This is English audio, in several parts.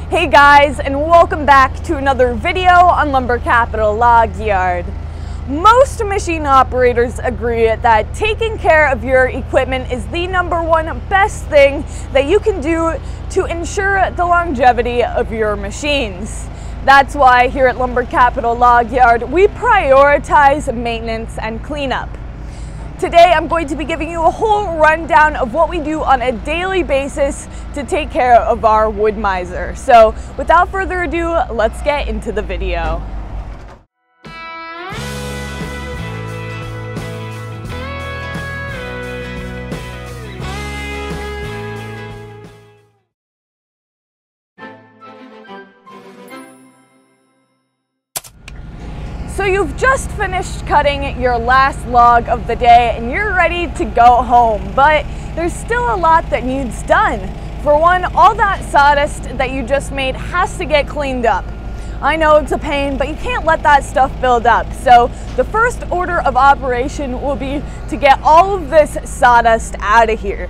Hey guys, and welcome back to another video on Lumber Capital Log Yard. Most machine operators agree that taking care of your equipment is the #1 best thing that you can do to ensure the longevity of your machines. That's why here at Lumber Capital Log Yard, we prioritize maintenance and cleanup. Today, I'm going to be giving you a whole rundown of what we do on a daily basis to take care of our wood miser. So without further ado, let's get into the video. So you've just finished cutting your last log of the day and you're ready to go home, but there's still a lot that needs done. For one, all that sawdust that you just made has to get cleaned up. I know it's a pain, but you can't let that stuff build up. So the first order of operation will be to get all of this sawdust out of here.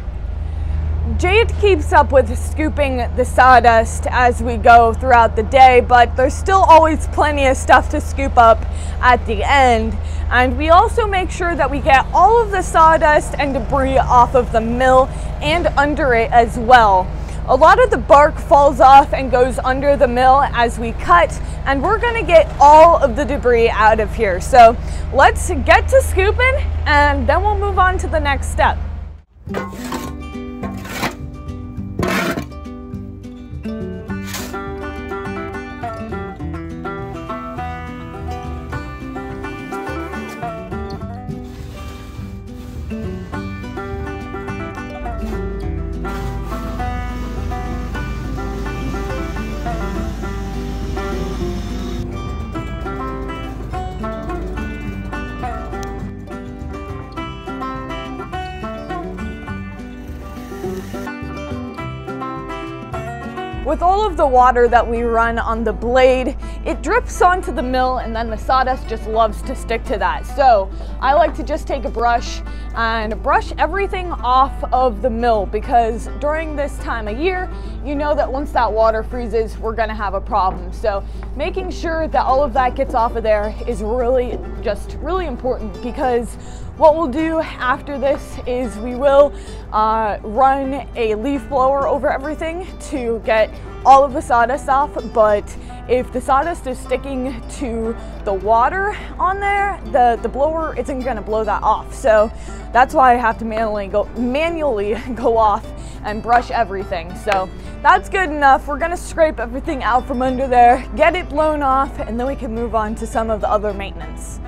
Jade keeps up with scooping the sawdust as we go throughout the day, but there's still always plenty of stuff to scoop up at the end. And we also make sure that we get all of the sawdust and debris off of the mill and under it as well. A lot of the bark falls off and goes under the mill as we cut, and we're gonna get all of the debris out of here. So let's get to scooping and then we'll move on to the next step. With all of the water that we run on the blade, it drips onto the mill and then the sawdust just loves to stick to that. So I like to just take a brush and brush everything off of the mill, because during this time of year, you know that once that water freezes, we're gonna have a problem. So making sure that all of that gets off of there is really important, because what we'll do after this is we will run a leaf blower over everything to get all of the sawdust off. But if the sawdust is sticking to the water on there, the blower isn't gonna blow that off. So that's why I have to manually go off and brush everything. So that's good enough. We're gonna scrape everything out from under there, get it blown off, and then we can move on to some of the other maintenance.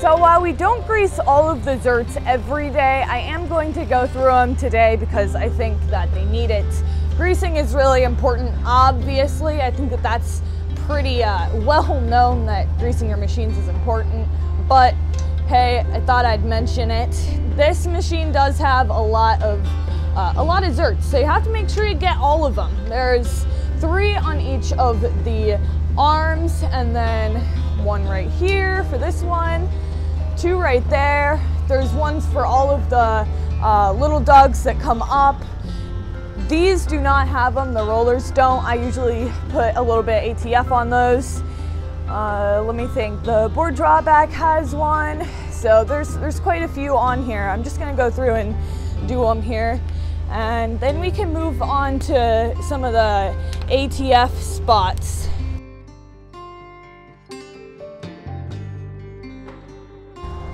So while we don't grease all of the zerts every day, I am going to go through them today because I think that they need it. Greasing is really important, obviously. I think that that's pretty well known that greasing your machines is important, but hey, I thought I'd mention it. This machine does have a lot of zerts, so you have to make sure you get all of them. There's 3 on each of the arms, and then 1 right here for this one, 2 right there. There's ones for all of the little dogs that come up. These do not have them, the rollers don't. I usually put a little bit of ATF on those. Let me think, the board drawback has one. So there's quite a few on here. I'm just gonna go through and do them here. And then we can move on to some of the ATF spots.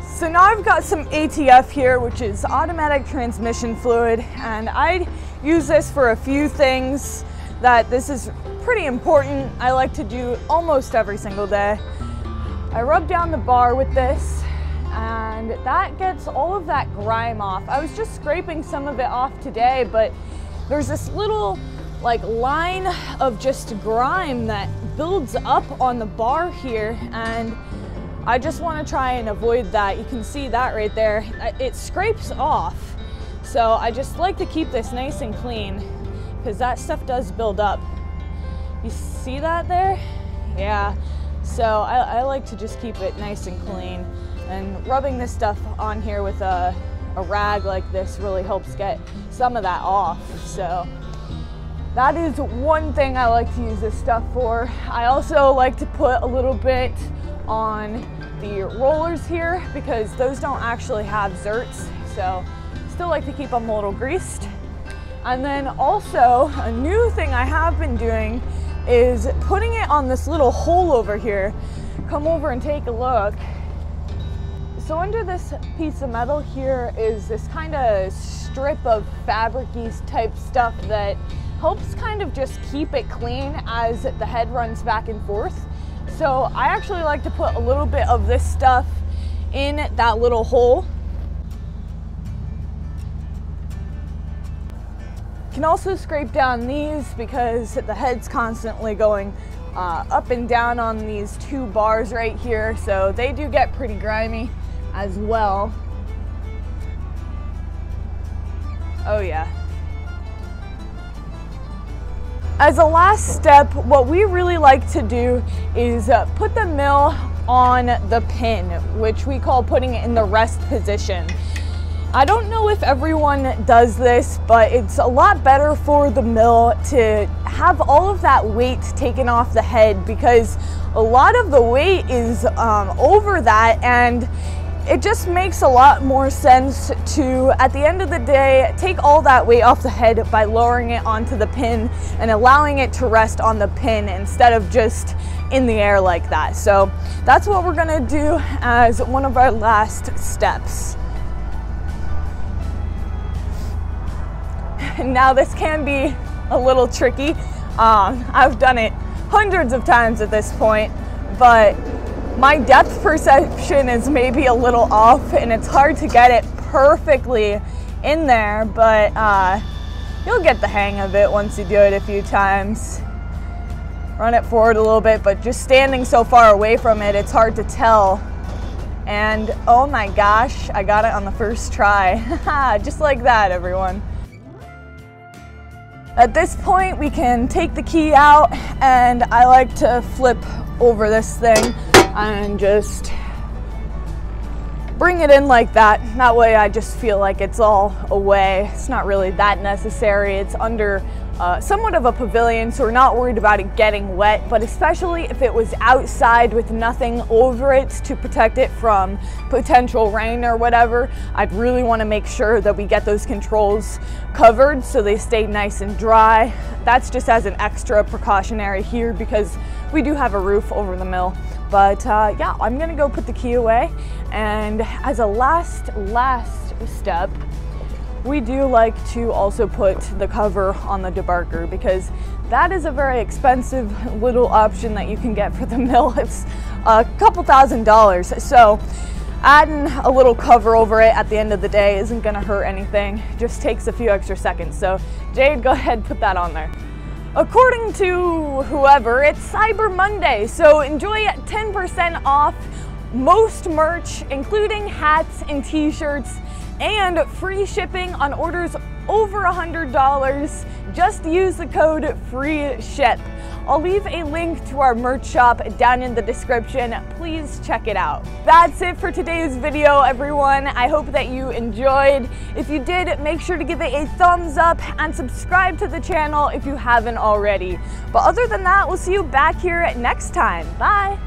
So now I've got some ATF here, which is automatic transmission fluid, and I use this for a few things that this is pretty important. I like to do almost every single day. I rub down the bar with this, and that gets all of that grime off. I was just scraping some of it off today, but there's this little like line of just grime that builds up on the bar here, and I just want to try and avoid that. You can see that right there. It scrapes off. So I just like to keep this nice and clean because that stuff does build up. You see that there? Yeah. So I like to just keep it nice and clean. And rubbing this stuff on here with a rag like this really helps get some of that off. So that is one thing I like to use this stuff for. I also like to put a little bit on the rollers here because those don't actually have zerts, so still like to keep them a little greased. And then also a new thing I have been doing is putting it on this little hole over here. Come over and take a look. So under this piece of metal here is this kind of strip of fabric-y type stuff that helps kind of just keep it clean as the head runs back and forth. So I actually like to put a little bit of this stuff in that little hole. You can also scrape down these because the head's constantly going up and down on these 2 bars right here, so they do get pretty grimy as well. Oh yeah. As a last step, what we really like to do is put the mill on the pin, which we call putting it in the rest position. I don't know if everyone does this, but it's a lot better for the mill to have all of that weight taken off the head because a lot of the weight is over that, and it just makes a lot more sense to, at the end of the day, take all that weight off the head by lowering it onto the pin and allowing it to rest on the pin instead of just in the air like that. So that's what we're gonna do as one of our last steps. Now this can be a little tricky. I've done it hundreds of times at this point, but my depth perception is maybe a little off and it's hard to get it perfectly in there, but you'll get the hang of it once you do it a few times. Run it forward a little bit, but just standing so far away from it, it's hard to tell. And oh my gosh, I got it on the first try. Just like that, everyone. At this point, we can take the key out, and I like to flip over this thing and just bring it in like that. That way I just feel like it's all away. It's not really that necessary. It's under somewhat of a pavilion, so we're not worried about it getting wet, but especially if it was outside with nothing over it to protect it from potential rain or whatever, I'd really want to make sure that we get those controls covered so they stay nice and dry. That's just as an extra precautionary here because we do have a roof over the mill. But yeah, I'm gonna go put the key away, and as a last step, we do like to also put the cover on the debarker because that is a very expensive little option that you can get for the mill. It's a couple $1,000s. So adding a little cover over it at the end of the day isn't gonna hurt anything. It just takes a few extra seconds. So Jade, go ahead and put that on there. According to whoever, it's Cyber Monday, so enjoy 10% off most merch, including hats and t-shirts, and free shipping on orders over $100. Just use the code FREESHIP. I'll leave a link to our merch shop down in the description. Please check it out. That's it for today's video, everyone. I hope that you enjoyed. If you did, make sure to give it a thumbs up and subscribe to the channel if you haven't already. But other than that, we'll see you back here next time. Bye.